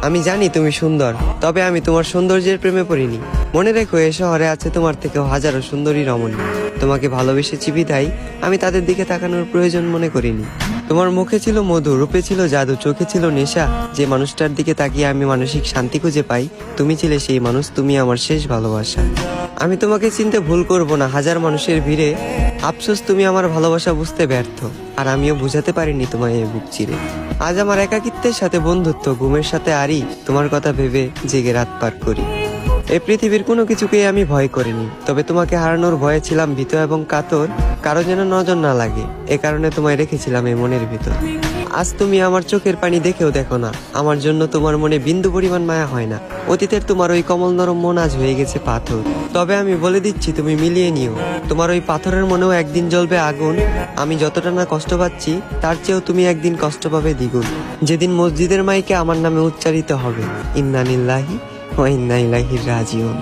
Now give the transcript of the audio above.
আমি জানি তুমি সুন্দর, তবে আমি তোমার সৌন্দর্যের প্রেমে পড়িনি। মনে রেখো, এ শহরে আছে তোমার থেকেও হাজারো সুন্দরী রমণী। তোমাকে ভালোবেসেছি বিধায় আমি তাদের দিকে তাকানোর প্রয়োজন মনে করিনি। তোমার মুখে ছিল মধু, রূপে ছিল জাদু, চোখে ছিল নেশা। যে মানুষটার দিকে তাকিয়ে আমি মানসিক শান্তি খুঁজে পাই, তুমি ছিলে সেই মানুষ। তুমি আমার শেষ ভালোবাসা। আমি তোমাকে চিনতে ভুল করব না হাজার মানুষের ভিড়ে। আফসোস তুমি আমার ভালোবাসা বুঝতে ব্যর্থ, আর আমিও বুঝাতে পারিনি তোমায় এই বুক চিরে। আজ আমার একাকিত্বের সাথে বন্ধুত্ব, ঘুমের সাথে আরি, তোমার কথা ভেবে জেগে রাত পার করি। এই পৃথিবীর কোনো কিছুকেই আমি ভয় করিনি, তবে তোমাকে হারানোর ভয়ে ছিলাম ভীত এবং কাতর। কারো যেন নজর না লাগে, এ কারণে তোমায় রেখেছিলাম এই মনের ভিতর। আজ তুমি আমার চোখের পানি দেখেও দেখো না, আমার জন্য তোমার মনে বিন্দু পরিমাণ মায়া হয় না। অতীতের তোমার ওই কমল নরম মন আজ হয়ে গেছে পাথর। তবে আমি বলে দিচ্ছি, তুমি মিলিয়ে নিও, তোমার ওই পাথরের মনেও একদিন জ্বলবে আগুন। আমি যতটা না কষ্ট পাচ্ছি, তার চেয়েও তুমি একদিন কষ্ট পাবে দ্বিগুণ। যেদিন মসজিদের মাইকে আমার নামে উচ্চারিত হবে ইন্না লিল্লাহি ওয়া ইন্না ইলাইহি রাজিউন।